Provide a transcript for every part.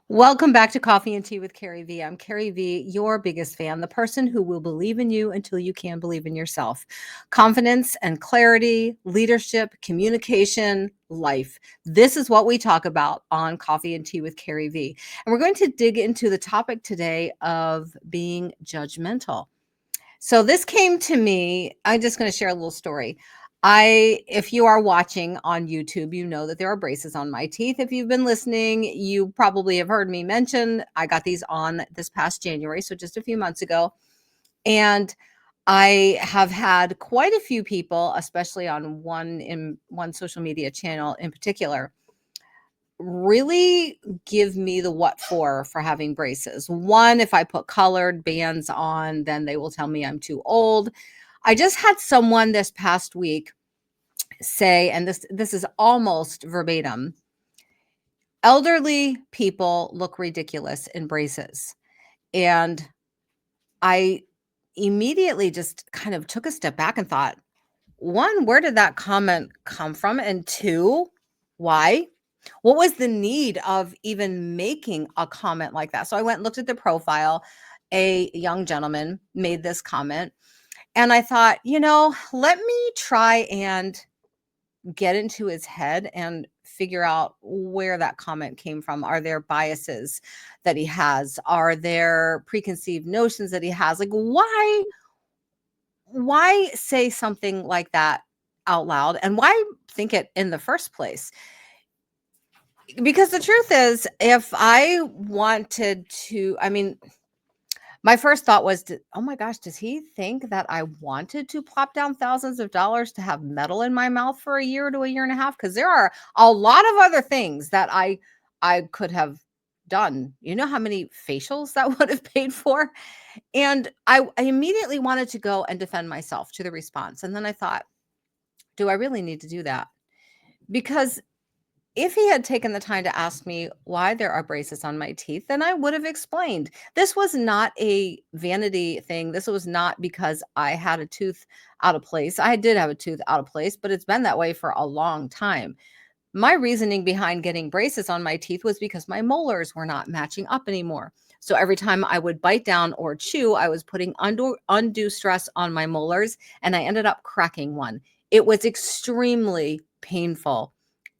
Welcome back to Coffee and Tea with CarrieV. I'm CarrieV, your biggest fan, the person who will believe in you until you can believe in yourself. Confidence and clarity, leadership, communication, life. This is what we talk about on Coffee and Tea with CarrieV. And we're going to dig into the topic today of being judgmental. So this came to me. I'm just going to share a little story. If you are watching on YouTube, you know that there are braces on my teeth. If you've been listening, you probably have heard me mention I got these on this past January, so just a few months ago. And I have had quite a few people, especially on one social media channel in particular, really give me the what for having braces. One, if I put colored bands on, then they will tell me I'm too old. I just had someone this past week say, and this is almost verbatim, elderly people look ridiculous in braces. And I immediately just kind of took a step back and thought, one, where did that comment come from? And two, why? What was the need of even making a comment like that? So I went and looked at the profile. A young gentleman made this comment, and I thought, let me try and get into his head and figure out where that comment came from. Are there biases that he has? Are there preconceived notions that he has? Like, why say something like that out loud, and why think it in the first place? Because the truth is, if I wanted to, my first thought was, oh my gosh, does he think that I wanted to plop down thousands of dollars to have metal in my mouth for a year to a year and a half? Because there are a lot of other things that I could have done. You know how many facials that would have paid for? And I immediately wanted to go and defend myself to the response. And then I thought, do I really need to do that? Because if he had taken the time to ask me why there are braces on my teeth, then I would have explained. This was not a vanity thing. This was not because I had a tooth out of place. I did have a tooth out of place, but it's been that way for a long time. My reasoning behind getting braces on my teeth was because my molars were not matching up anymore. So every time I would bite down or chew, I was putting undue stress on my molars, and I ended up cracking one. It was extremely painful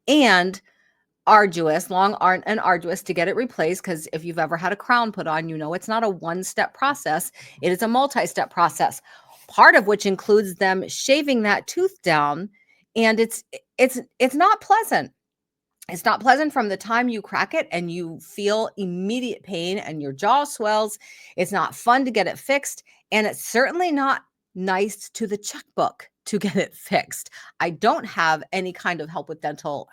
and arduous, and arduous to get it replaced, because if you've ever had a crown put on, it's not a one-step process. It is a multi-step process, part of which includes them shaving that tooth down, and it's not pleasant. It's not pleasant from the time you crack it and you feel immediate pain and your jaw swells. It's not fun to get it fixed, and it's certainly not nice to the checkbook to get it fixed. I don't have any kind of help with dental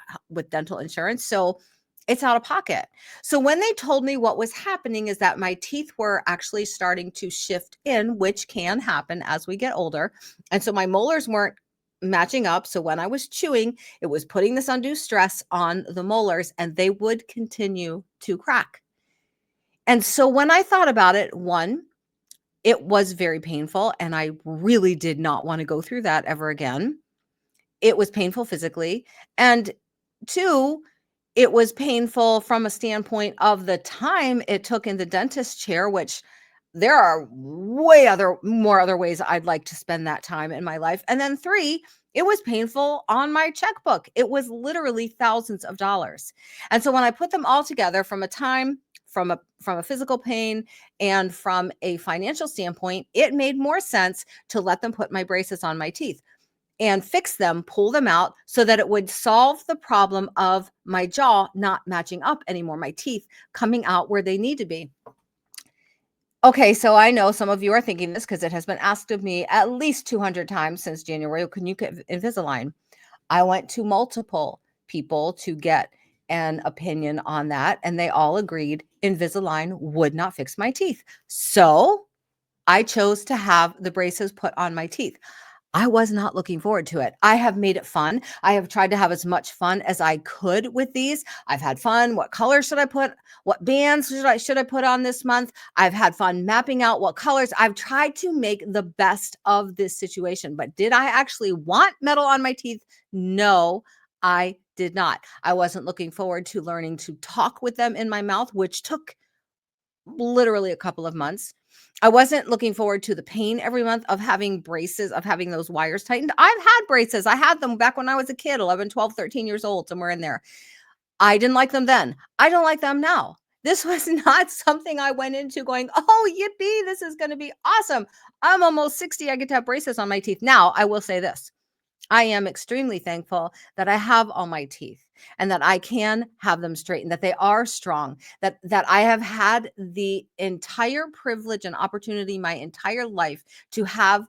insurance, so it's out of pocket. So when they told me what was happening is that my teeth were actually starting to shift in, which can happen as we get older. And so my molars weren't matching up. So when I was chewing, it was putting this undue stress on the molars, and they would continue to crack. And so when I thought about it, one, it was very painful, and I really did not want to go through that ever again. It was painful physically. And two, it was painful from a standpoint of the time it took in the dentist chair, which there are more other ways I'd like to spend that time in my life. And then three, it was painful on my checkbook. It was literally thousands of dollars. And so when I put them all together, from a time, from a physical pain, and from a financial standpoint, it made more sense to let them put my braces on my teeth and fix them, pull them out, so that it would solve the problem of my jaw not matching up anymore, my teeth coming out where they need to be. Okay, so I know some of you are thinking this, because it has been asked of me at least 200 times since January. Can you get Invisalign? I went to multiple people to get an opinion on that, and they all agreed Invisalign would not fix my teeth. So I chose to have the braces put on my teeth. I was not looking forward to it. I have made it fun. I have tried to have as much fun as I could with these. I've had fun. What color should I put? What bands should I put on this month? I've had fun mapping out what colors. I've tried to make the best of this situation. But did I actually want metal on my teeth? No, I did not. I wasn't looking forward to learning to talk with them in my mouth, which took literally a couple of months. I wasn't looking forward to the pain every month of having braces, of having those wires tightened. I've had braces. I had them back when I was a kid, 11, 12, 13 years old, somewhere in there. I didn't like them then. I don't like them now. This was not something I went into going, oh, yippee, this is going to be awesome. I'm almost 60. I get to have braces on my teeth. Now, I will say this. I am extremely thankful that I have all my teeth and that I can have them straightened, that they are strong, that I have had the entire privilege and opportunity my entire life to have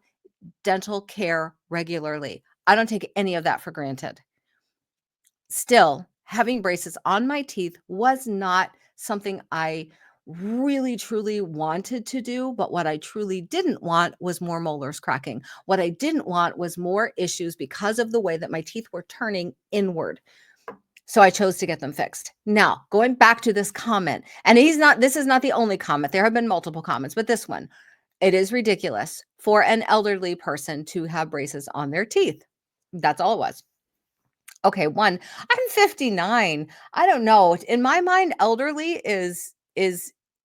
dental care regularly. I don't take any of that for granted. Still, having braces on my teeth was not something I really truly wanted to do, but what I truly didn't want was more molars cracking. What I didn't want was more issues because of the way that my teeth were turning inward. So I chose to get them fixed. Now, going back to this comment, and this is not the only comment. There have been multiple comments, but this one, it is ridiculous for an elderly person to have braces on their teeth. That's all it was. Okay, one, I'm 59. I don't know. In my mind, elderly is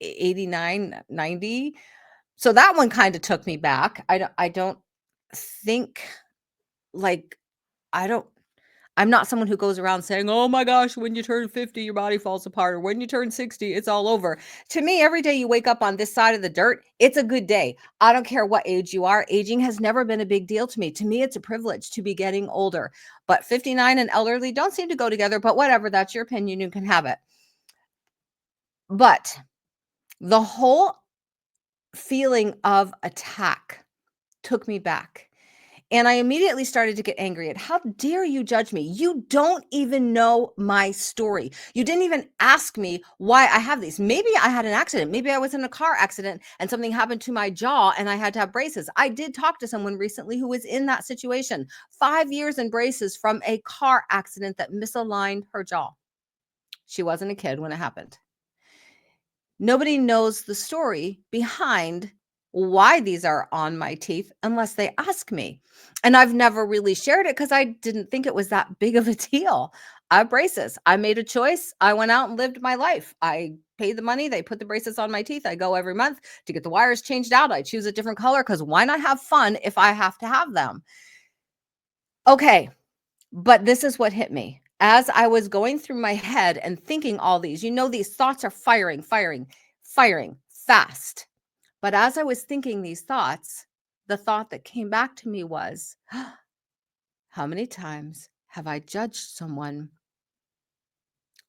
89, 90. So that one kind of took me back. I don't think like I don't I'm not someone who goes around saying, "Oh my gosh, when you turn 50, your body falls apart, or when you turn 60, it's all over." To me, every day you wake up on this side of the dirt, it's a good day. I don't care what age you are. Aging has never been a big deal to me. To me, it's a privilege to be getting older. But 59 and elderly don't seem to go together, but whatever, that's your opinion, you can have it. But the whole feeling of attack took me back. And I immediately started to get angry at, how dare you judge me? You don't even know my story. You didn't even ask me why I have these. Maybe I had an accident. Maybe I was in a car accident and something happened to my jaw and I had to have braces. I did talk to someone recently who was in that situation. 5 years in braces from a car accident that misaligned her jaw. She wasn't a kid when it happened. Nobody knows the story behind why these are on my teeth unless they ask me. And I've never really shared it because I didn't think it was that big of a deal. I have braces. I made a choice. I went out and lived my life. I paid the money. They put the braces on my teeth. I go every month to get the wires changed out. I choose a different color because why not have fun if I have to have them? Okay. But this is what hit me. As I was going through my head and thinking all these, these thoughts are firing fast. But as I was thinking these thoughts, the thought that came back to me was, how many times have I judged someone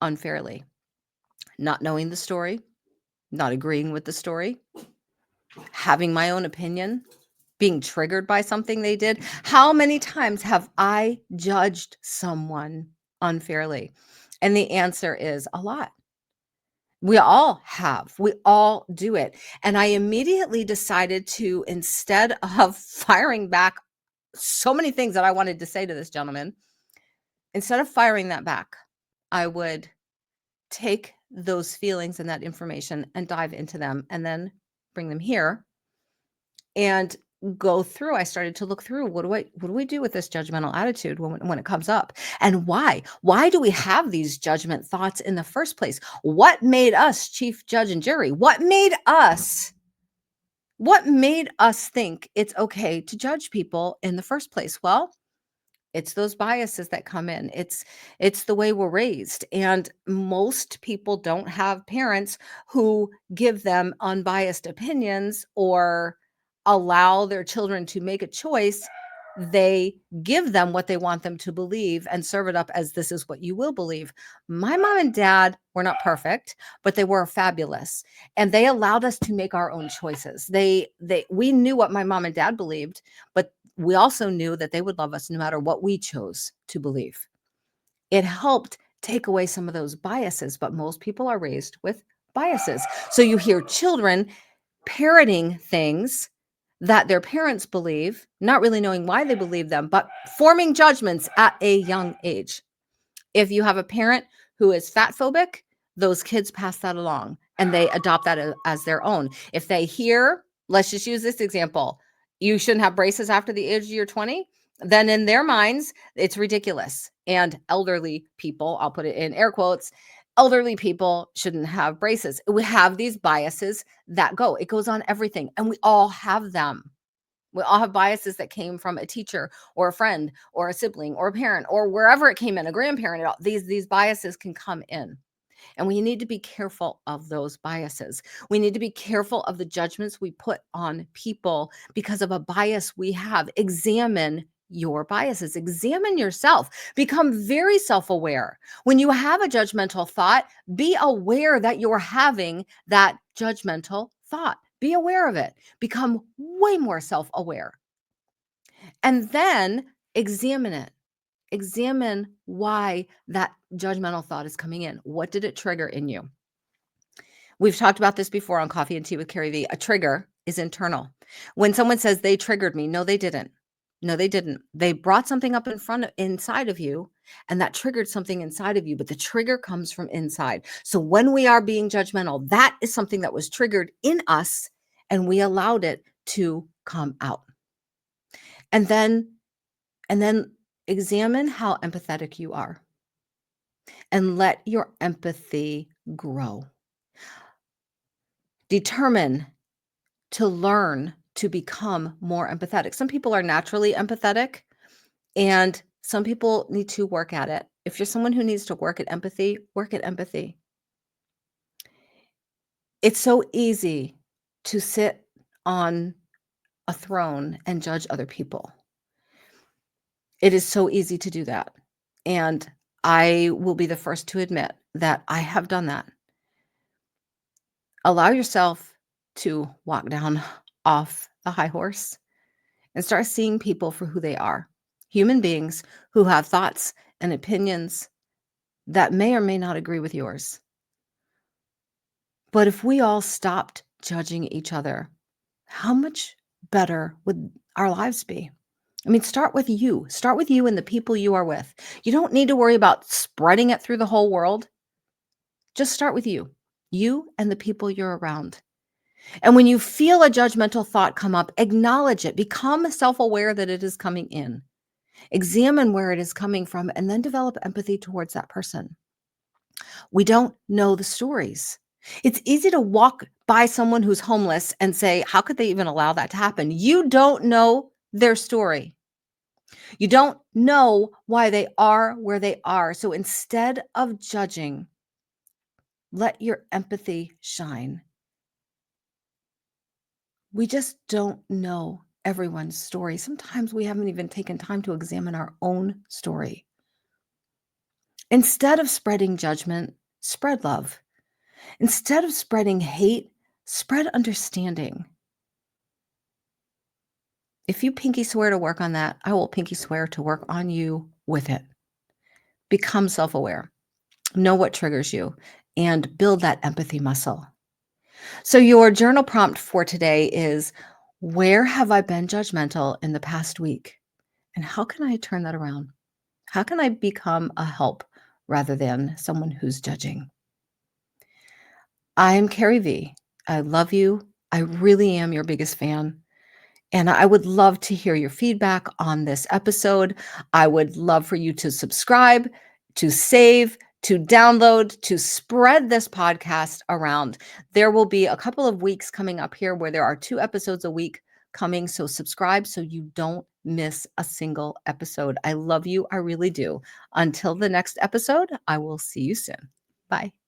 unfairly? Not knowing the story, not agreeing with the story, having my own opinion, being triggered by something they did. How many times have I judged someone unfairly? And the answer is a lot. We all have. We all do it. And I immediately decided to, instead of firing back so many things that I wanted to say to this gentleman, instead of firing that back, I would take those feelings and that information and dive into them and then bring them here and go through. I started to look through, what do we do with this judgmental attitude when it comes up? And why do we have these judgment thoughts in the first place? What made us chief judge and jury? What made us think it's okay to judge people in the first place? Well, it's those biases that come in. It's the way we're raised. And most people don't have parents who give them unbiased opinions or allow their children to make a choice. They give them what they want them to believe and serve it up as, this is what you will believe. My mom and dad were not perfect, but they were fabulous. And they allowed us to make our own choices. We knew what my mom and dad believed, but we also knew that they would love us no matter what we chose to believe. It helped take away some of those biases, but most people are raised with biases. So you hear children parroting things that their parents believe, not really knowing why they believe them, but forming judgments at a young age. If you have a parent who is fat phobic, those kids pass that along and they adopt that as their own. If they hear, let's just use this example, you shouldn't have braces after the age you're 20, then in their minds, it's ridiculous. and elderly people, I'll put it in air quotes, elderly people shouldn't have braces. We have these biases that go. It goes on everything, and we all have them. We all have biases that came from a teacher or a friend or a sibling or a parent or wherever it came in, a grandparent. These biases can come in. And we need to be careful of those biases. We need to be careful of the judgments we put on people because of a bias we have. Examine your biases, examine yourself, become very self aware. When you have a judgmental thought, be aware that you're having that judgmental thought. Be aware of it, become way more self aware, and then examine it. Examine why that judgmental thought is coming in. What did it trigger in you? We've talked about this before on Coffee and Tea with CarrieV. A trigger is internal. When someone says they triggered me, no, they didn't. No, they didn't. They brought something up inside of you, and that triggered something inside of you, but the trigger comes from inside. So when we are being judgmental, that is something that was triggered in us, and we allowed it to come out. And then examine how empathetic you are and let your empathy grow. Determine to learn to become more empathetic. Some people are naturally empathetic, and some people need to work at it. If you're someone who needs to work at empathy, work at empathy. It's so easy to sit on a throne and judge other people. It is so easy to do that. And I will be the first to admit that I have done that. Allow yourself to walk down off the high horse and start seeing people for who they are. Human beings who have thoughts and opinions that may or may not agree with yours. But if we all stopped judging each other, how much better would our lives be? I mean, start with you. Start with you and the people you are with. You don't need to worry about spreading it through the whole world. Just start with you and the people you're around. And when you feel a judgmental thought come up, acknowledge it. Become self-aware that it is coming in. Examine where it is coming from, and then develop empathy towards that person. We don't know the stories. It's easy to walk by someone who's homeless and say, how could they even allow that to happen? You don't know their story. You don't know why they are where they are. So instead of judging, let your empathy shine. We just don't know everyone's story. Sometimes we haven't even taken time to examine our own story. Instead of spreading judgment, spread love. Instead of spreading hate, spread understanding. If you pinky swear to work on that, I will pinky swear to work on you with it. Become self-aware. Know what triggers you and build that empathy muscle. So your journal prompt for today is, where have I been judgmental in the past week? And how can I turn that around? How can I become a help rather than someone who's judging? I'm CarrieV. I love you. I really am your biggest fan. And I would love to hear your feedback on this episode. I would love for you to subscribe, to save, to download, to spread this podcast around. There will be a couple of weeks coming up here where there are 2 episodes a week coming. So subscribe so you don't miss a single episode. I love you. I really do. Until the next episode, I will see you soon. Bye.